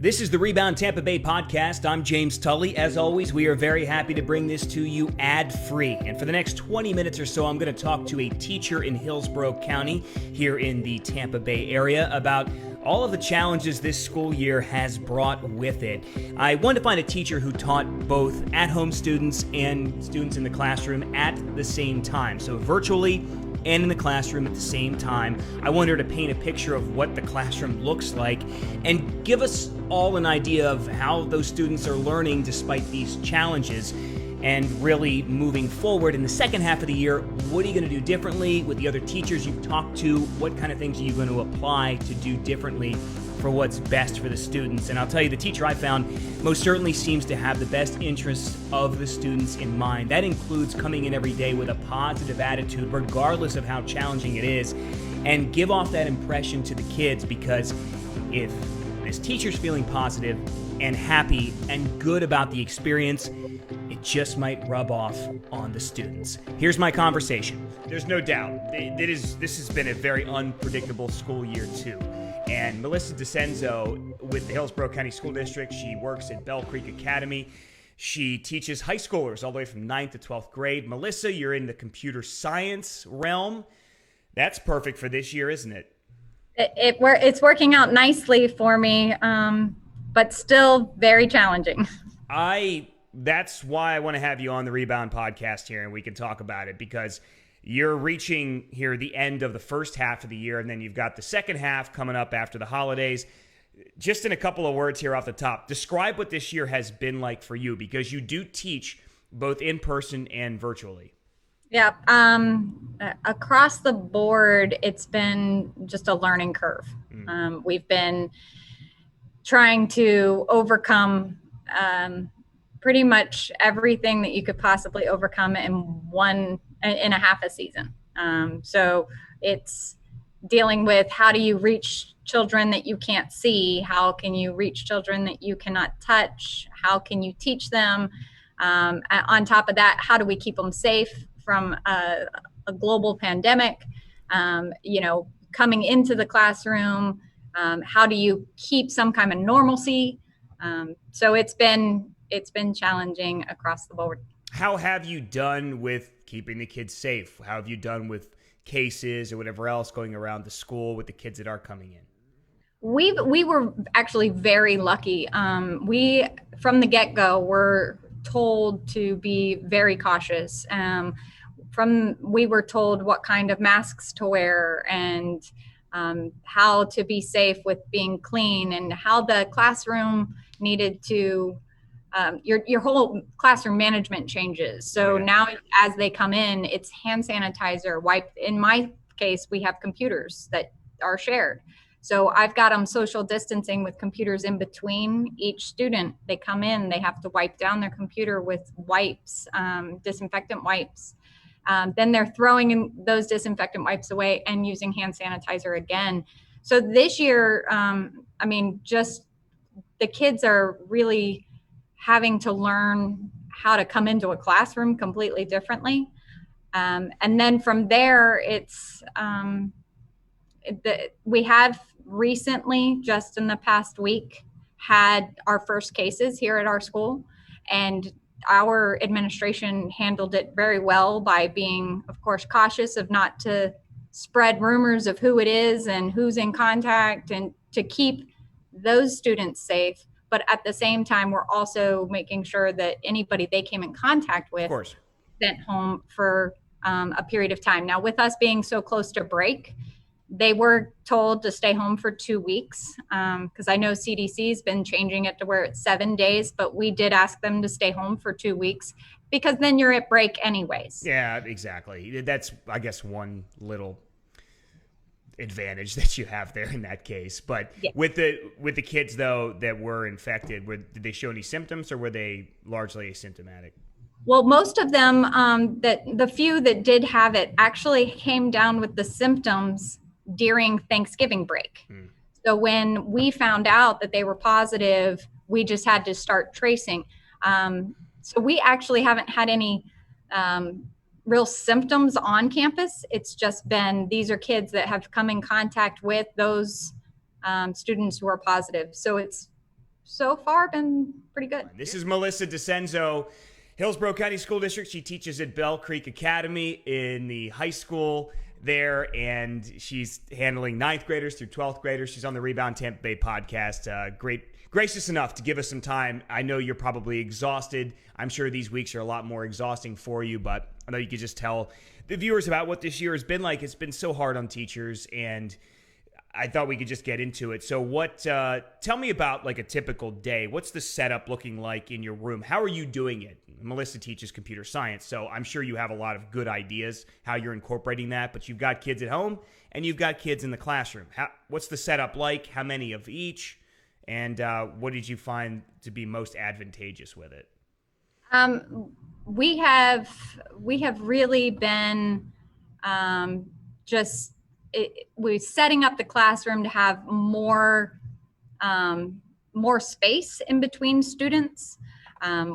This is the Rebound Tampa Bay podcast. I'm James Tully. As always, we are very happy to bring this to you ad-free. And for the next 20 minutes or so, I'm going to talk to a teacher in Hillsborough County here in the Tampa Bay area about all of the challenges this school year has brought with it. I wanted to find a teacher who taught both at-home students and students in the classroom at the same time. So virtually and in the classroom at the same time. I want her to paint a picture of what the classroom looks like and give us all an idea of how those students are learning despite these challenges. And really moving forward in the second half of the year, what are you going to do differently with the other teachers you've talked to? What kind of things are you going to apply to do differently for what's best for the students? And I'll tell you, the teacher I found most certainly seems to have the best interests of the students in mind. That includes coming in every day with a positive attitude, regardless of how challenging it is, and give off that impression to the kids, because if this teacher's feeling positive and happy and good about the experience, it just might rub off on the students. Here's my conversation. There's no doubt this has been a very unpredictable school year too. And Melissa DeCenzo with the Hillsborough County School District, she works at Bell Creek Academy. She teaches high schoolers all the way from 9th to 12th grade. Melissa, you're in the computer science realm. That's perfect for this year, isn't it? It's working out nicely for me, but still very challenging. That's why I want to have you on the Rebound podcast here, and we can talk about it, because you're reaching here the end of the first half of the year, and then you've got the second half coming up after the holidays. Just in a couple of words here off the top, describe what this year has been like for you, because you do teach both in person and virtually. Yeah. Across the board, it's been just a learning curve. We've been trying to overcome pretty much everything that you could possibly overcome in a half a season. So it's dealing with, how do you reach children that you can't see? How can you reach children that you cannot touch? How can you teach them? On top of that, how do we keep them safe from a global pandemic? Coming into the classroom, how do you keep some kind of normalcy? So it's been challenging across the board. How have you done with keeping the kids safe? How have you done with cases or whatever else going around the school with the kids that are coming in? We were actually very lucky. We, from the get-go, were told to be very cautious. We were told what kind of masks to wear and how to be safe with being clean, and how the classroom needed to your whole classroom management changes. So now as they come in, it's hand sanitizer, wipe. In my case, we have computers that are shared. So I've got them social distancing with computers in between each student. They come in, they have to wipe down their computer with wipes, disinfectant wipes. Then they're throwing those disinfectant wipes away and using hand sanitizer again. So this year, just the kids are really having to learn how to come into a classroom completely differently. And then from there, we have recently, just in the past week, had our first cases here at our school, and our administration handled it very well by being, of course, cautious of not to spread rumors of who it is and who's in contact, and to keep those students safe. But at the same time, we're also making sure that anybody they came in contact with sent home for a period of time. Now, with us being so close to break, they were told to stay home for 2 weeks, because I know CDC has been changing it to where it's 7 days, but we did ask them to stay home for 2 weeks, because then you're at break anyways. Yeah, exactly. That's, I guess, one little advantage that you have there in that case. But yeah, with the kids though that were infected, did they show any symptoms, or were they largely asymptomatic? Well, most of them, the few that did have it, actually came down with the symptoms during Thanksgiving break. So when we found out that they were positive, we just had to start tracing. So we actually haven't had any real symptoms on campus. It's just been, these are kids that have come in contact with those students who are positive. So it's so far been pretty good. This is Melissa DeCenzo, Hillsborough County School District. She teaches at Bell Creek Academy in the high school there, and she's handling 9th graders through 12th graders. She's on the Rebound Tampa Bay podcast. Gracious enough to give us some time. I know you're probably exhausted. I'm sure these weeks are a lot more exhausting for you, but I know you could just tell the viewers about what this year has been like. It's been so hard on teachers, and I thought we could just get into it. So tell me about like a typical day. What's the setup looking like in your room? How are you doing it? Melissa teaches computer science, so I'm sure you have a lot of good ideas how you're incorporating that, but you've got kids at home and you've got kids in the classroom. What's the setup like? How many of each? And what did you find to be most advantageous with it? We have really been we're setting up the classroom to have more space in between students.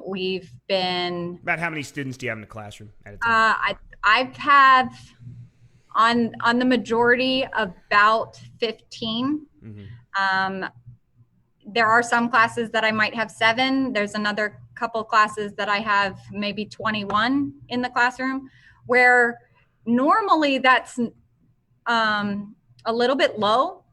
We've been about how many students do you have in the classroom at a time? I've had on the majority about 15. Mm-hmm. There are some classes that I might have 7. There's another couple classes that I have maybe 21 in the classroom, where normally that's a little bit low,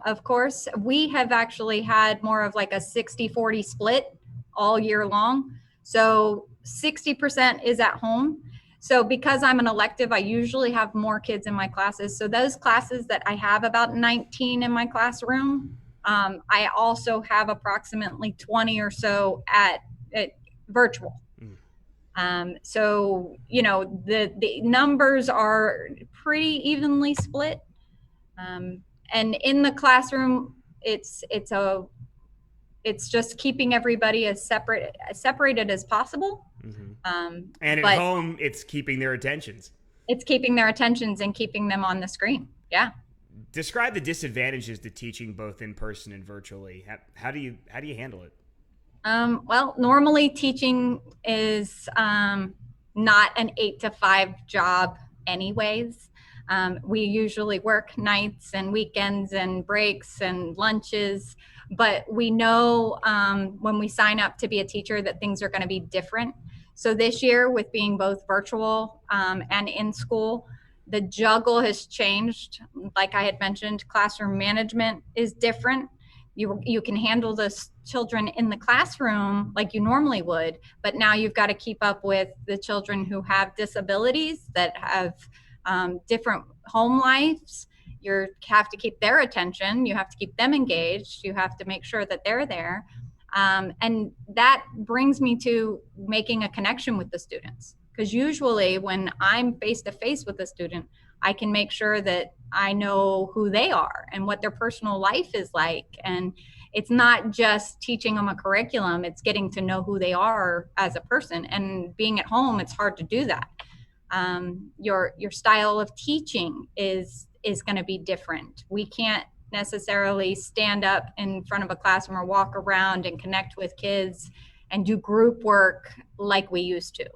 of course. We have actually had more of like a 60-40 split all year long. So 60% is at home. So because I'm an elective, I usually have more kids in my classes. So those classes that I have about 19 in my classroom, I also have approximately 20 or so at virtual. So, the numbers are pretty evenly split. And in the classroom, it's just keeping everybody as separated as possible. Mm-hmm. And at home, it's keeping their attentions. It's keeping their attentions and keeping them on the screen. Yeah. Describe the disadvantages to teaching both in person and virtually. How do you handle it? Well, normally teaching is not an 8 to 5 job anyways. We usually work nights and weekends and breaks and lunches, but we know when we sign up to be a teacher that things are going to be different. So this year, with being both virtual and in school, the juggle has changed. Like I had mentioned, classroom management is different. You can handle the children in the classroom like you normally would, but now you've got to keep up with the children who have disabilities, that have different home lives. You have to keep their attention. You have to keep them engaged. You have to make sure that they're there. And that brings me to making a connection with the students. Because usually when I'm face-to-face with a student, I can make sure that I know who they are and what their personal life is like. And it's not just teaching them a curriculum, it's getting to know who they are as a person. And being at home, it's hard to do that. Your style of teaching is going to be different. We can't necessarily stand up in front of a classroom or walk around and connect with kids and do group work like we used to.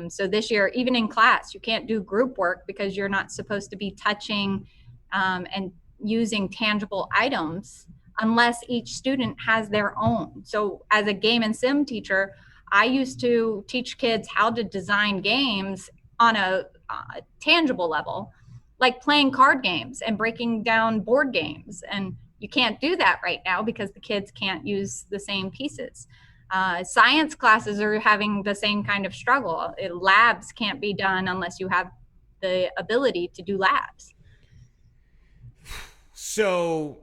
So this year, even in class, you can't do group work because you're not supposed to be touching and using tangible items unless each student has their own. So as a game and sim teacher, I used to teach kids how to design games on a tangible level, like playing card games and breaking down board games. And you can't do that right now because the kids can't use the same pieces. Science classes are having the same kind of struggle. Labs can't be done unless you have the ability to do labs. So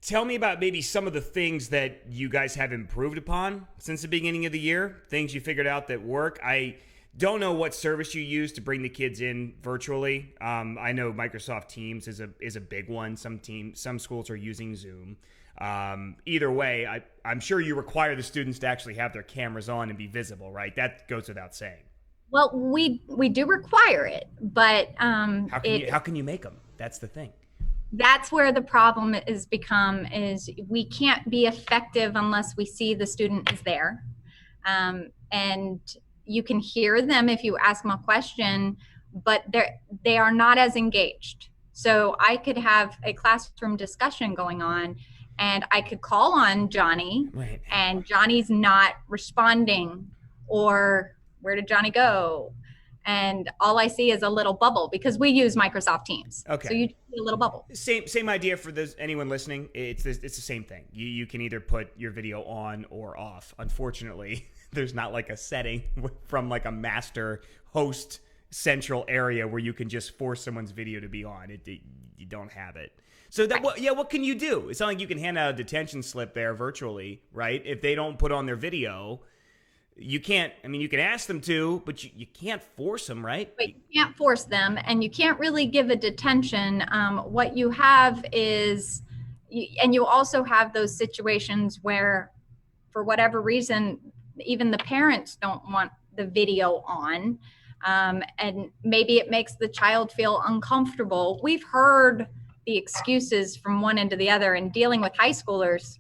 tell me about maybe some of the things that you guys have improved upon since the beginning of the year, things you figured out that work. I don't know what service you use to bring the kids in virtually. I know Microsoft Teams is a big one. Some schools are using Zoom. Either way, I'm sure you require the students to actually have their cameras on and be visible, right? That goes without saying. Well, we do require it, but how can you make them? That's the thing. That's where the problem is we can't be effective unless we see the student is there. And you can hear them if you ask them a question, but they are not as engaged. So I could have a classroom discussion going on and I could call on Johnny, Right. and Johnny's not responding, or where did Johnny go? And all I see is a little bubble, because we use Microsoft Teams. So Okay. you see a little bubble. Same idea for anyone listening. It's the same thing. You can either put your video on or off. Unfortunately, there's not like a setting from like a master host central area where you can just force someone's video to be on. You don't have it. So that what can you do? It's not like you can hand out a detention slip there virtually, right? If they don't put on their video, you can't. I mean, you can ask them to, but you can't force them, right? But you can't force them, and you can't really give a detention. What you have is, and you also have those situations where, for whatever reason, even the parents don't want the video on, and maybe it makes the child feel uncomfortable. We've heard the excuses from one end to the other. And dealing with high schoolers,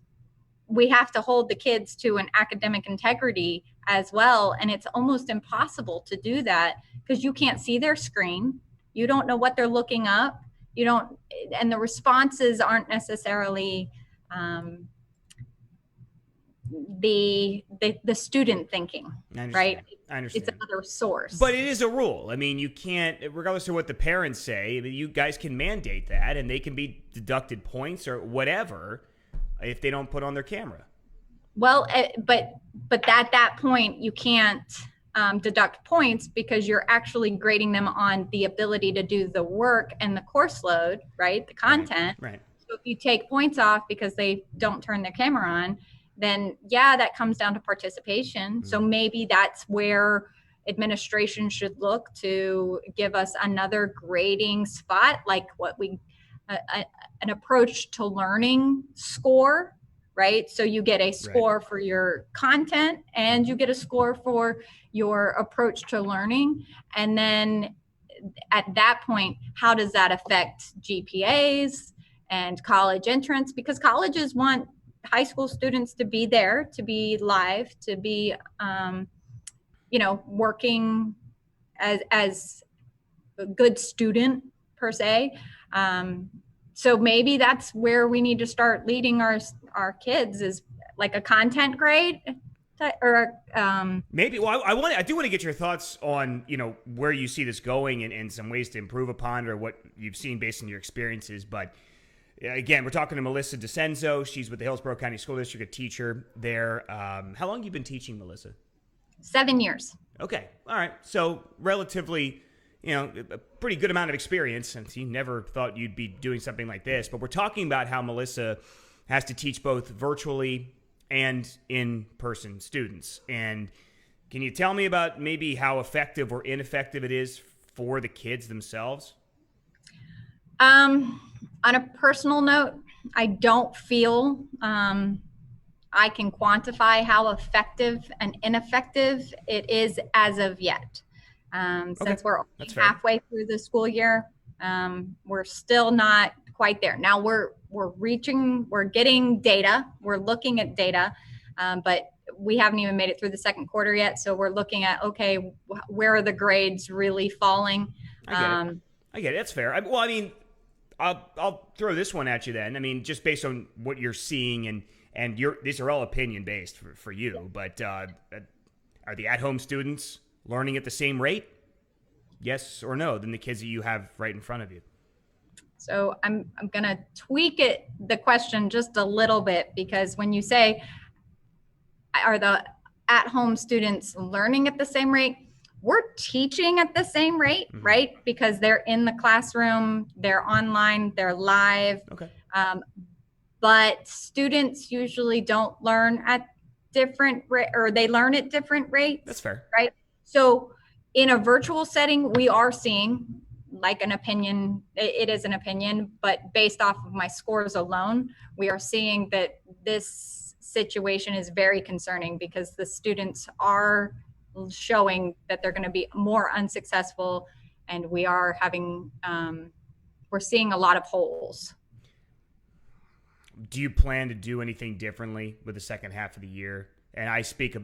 we have to hold the kids to an academic integrity as well. And it's almost impossible to do that because you can't see their screen. You don't know what they're looking up. You don't, and the responses aren't necessarily the student thinking, right? I understand. It's another source. But it is a rule. I mean, you can't, regardless of what the parents say, you guys can mandate that, and they can be deducted points or whatever if they don't put on their camera. Well, but at that point, you can't deduct points because you're actually grading them on the ability to do the work and the course load, right? The content. Right. So if you take points off because they don't turn their camera on, then yeah, that comes down to participation. So maybe that's where administration should look to give us another grading spot, like what an approach to learning score, right? So you get a score for your content and you get a score for your approach to learning. And then at that point, how does that affect GPAs and college entrance? Because colleges want high school students to be there, to be live, to be, working as a good student per se. So maybe that's where we need to start leading our kids, is like a content grade, or maybe. Well, I do want to get your thoughts on where you see this going and some ways to improve upon it, or what you've seen based on your experiences. But again, we're talking to Melissa DeCenzo. She's with the Hillsborough County School District, a teacher there. How long have you been teaching, Melissa? 7 years. Okay. All right. So relatively, a pretty good amount of experience, since you never thought you'd be doing something like this. But we're talking about how Melissa has to teach both virtually and in-person students. And can you tell me about maybe how effective or ineffective it is for the kids themselves? On a personal note, I don't feel I can quantify how effective and ineffective it is as of yet. Since we're only halfway through the school year, we're still not quite there. Now we're getting data, we're looking at data, but we haven't even made it through the second quarter yet. So we're looking at, okay, where are the grades really falling? I get it. That's fair. I'll throw this one at you then. I mean, just based on what you're seeing, and these are all opinion based for you, but are the at-home students learning at the same rate, yes or no, than the kids that you have right in front of you? So I'm gonna tweak the question just a little bit, because when you say, are the at-home students learning at the same rate, we're teaching at the same rate, right? Because they're in the classroom, they're online, they're live. Okay. But students usually don't learn at different or they learn at different rates. That's fair. Right? So in a virtual setting, we are seeing, like, an opinion, it is an opinion, but based off of my scores alone, we are seeing that this situation is very concerning, because the students are showing that they're going to be more unsuccessful, and we are having, we're seeing a lot of holes. Do you plan to do anything differently with the second half of the year? And I speak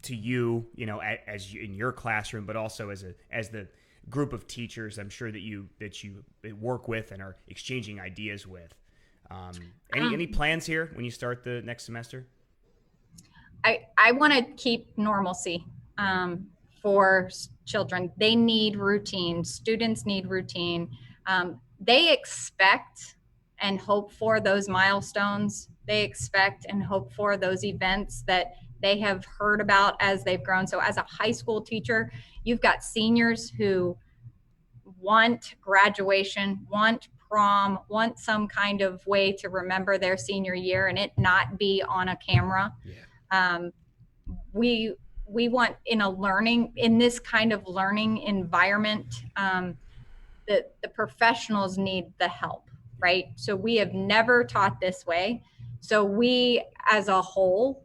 to you, as in your classroom, but also as the group of teachers I'm sure that you work with and are exchanging ideas with. Any plans here when you start the next semester? I want to keep normalcy for children. They need routine. Students need routine. They expect and hope for those milestones. They expect and hope for those events that they have heard about as they've grown. So as a high school teacher, you've got seniors who want graduation, want prom, want some kind of way to remember their senior year and it not be on a camera. Yeah. We want in this kind of learning environment, the professionals need the help, right? So we have never taught this way. So we as a whole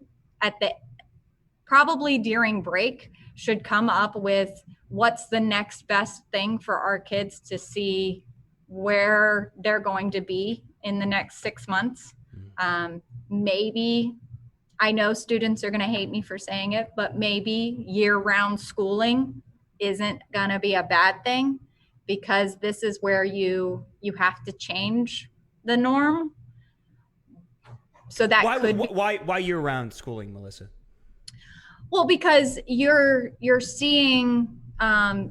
probably during break should come up with what's the next best thing for our kids to see where they're going to be in the next 6 months. Maybe, I know students are going to hate me for saying it, but maybe year-round schooling isn't going to be a bad thing, because this is where you have to change the norm. So that why year-round schooling, Melissa? Well, because you're seeing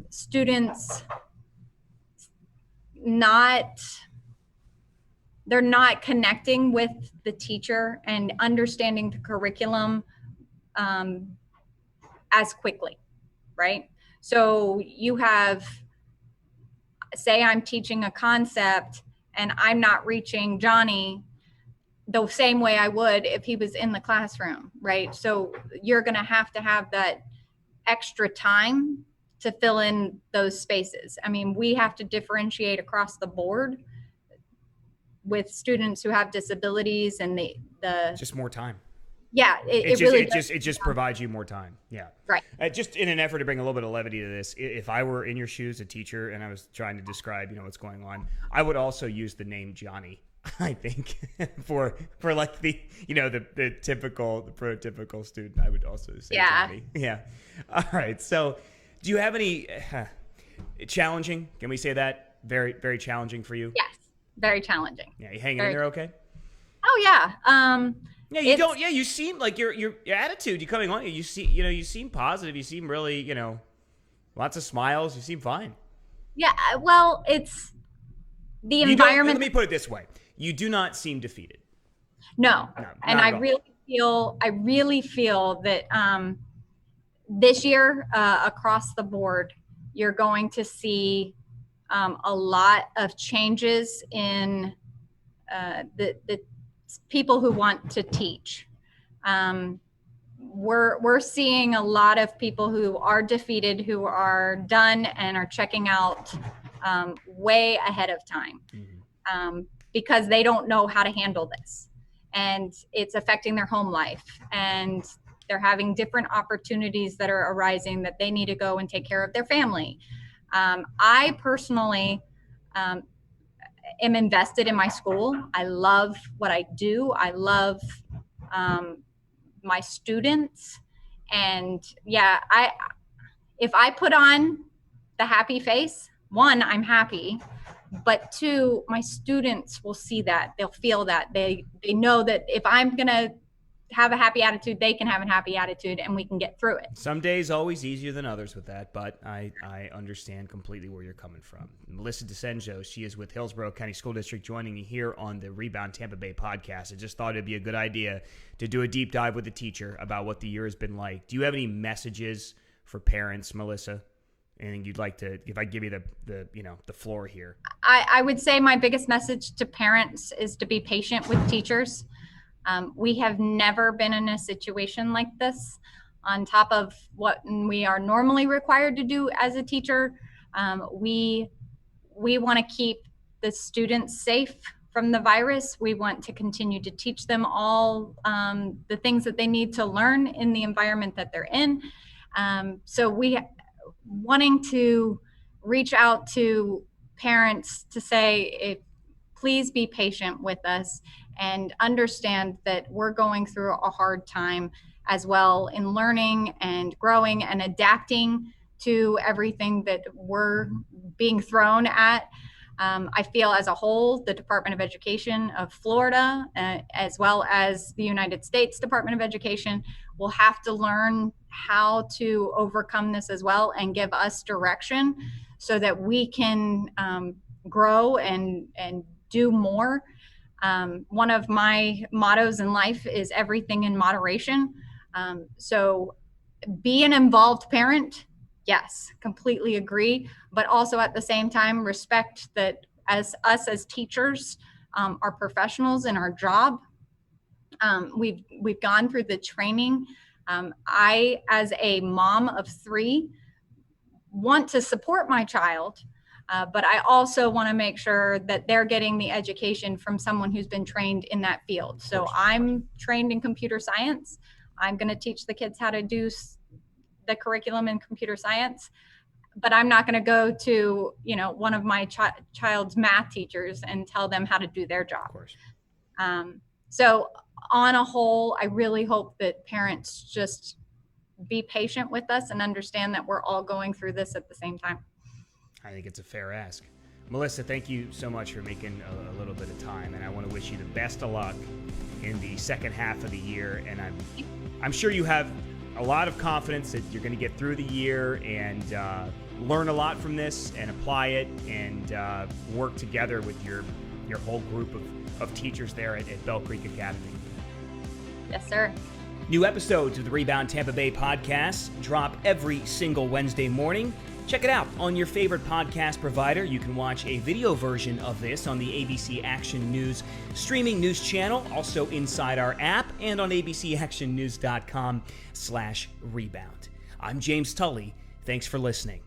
students they're not connecting with the teacher and understanding the curriculum as quickly, right? So you have, say I'm teaching a concept and I'm not reaching Johnny the same way I would if he was in the classroom, right? So you're going to have that extra time to fill in those spaces. I mean, we have to differentiate across the board with students who have disabilities and the just more time. Yeah, it just provides you more time. Yeah, right. Just in an effort to bring a little bit of levity to this, if I were in your shoes, a teacher, and I was trying to describe, what's going on, I would also use the name Johnny. I think for like the prototypical student, I would also say Johnny. Yeah. All right. So, do you have any challenging? Can we say that very, very challenging for you? Yes, very challenging. Yeah, you hanging in there okay? Oh yeah. Yeah, you don't. Yeah, you seem like your attitude. You coming on. You seem positive. You seem really, lots of smiles. You seem fine. Yeah. Well, it's the environment. Let me put it this way: you do not seem defeated. No, and I really feel that this year across the board, you're going to see a lot of changes in the people who want to teach. We're seeing a lot of people who are defeated, who are done and are checking out way ahead of time because they don't know how to handle this. And it's affecting their home life. And they're having different opportunities that are arising that they need to go and take care of their family. I personally am invested in my school. I love what I do. I love my students. And yeah, if I put on the happy face, one, I'm happy, but two, my students will see that. They'll feel that. They know that if I'm going to have a happy attitude, they can have a happy attitude and we can get through it. Some days always easier than others with that, but I understand completely where you're coming from. Melissa DeCenzo, she is with Hillsborough County School District, joining me here on the Rebound Tampa Bay podcast. I just thought it'd be a good idea to do a deep dive with the teacher about what the year has been like. Do you have any messages for parents, Melissa? Anything you'd like to, if I give you the floor here? I would say my biggest message to parents is to be patient with teachers. We have never been in a situation like this. On top of what we are normally required to do as a teacher, we want to keep the students safe from the virus. We want to continue to teach them all the things that they need to learn in the environment that they're in. So we wanting to reach out to parents to say, please be patient with us and understand that we're going through a hard time as well in learning and growing and adapting to everything that we're being thrown at. I feel as a whole, the Department of Education of Florida, as well as the United States Department of Education, will have to learn how to overcome this as well and give us direction so that we can grow and do more. One of my mottos in life is everything in moderation. So be an involved parent. Yes, completely agree. But also at the same time, respect that as us as teachers are professionals in our job. We've gone through the training. I, as a mom of 3, want to support my child, but I also want to make sure that they're getting the education from someone who's been trained in that field. So I'm trained in computer science. I'm going to teach the kids how to do the curriculum in computer science, but I'm not going to go to, one of my child's math teachers and tell them how to do their job. Of course. So on a whole, I really hope that parents just be patient with us and understand that we're all going through this at the same time. I think it's a fair ask. Melissa, thank you so much for making a little bit of time, and I want to wish you the best of luck in the second half of the year. And I'm sure you have a lot of confidence that you're going to get through the year and learn a lot from this and apply it and work together with your whole group of teachers there at Bell Creek Academy. Yes, sir. New episodes of the Rebound Tampa Bay podcast drop every single Wednesday morning. Check it out on your favorite podcast provider. You can watch a video version of this on the ABC Action News streaming news channel, also inside our app and on abcactionnews.com/rebound. I'm James Tully. Thanks for listening.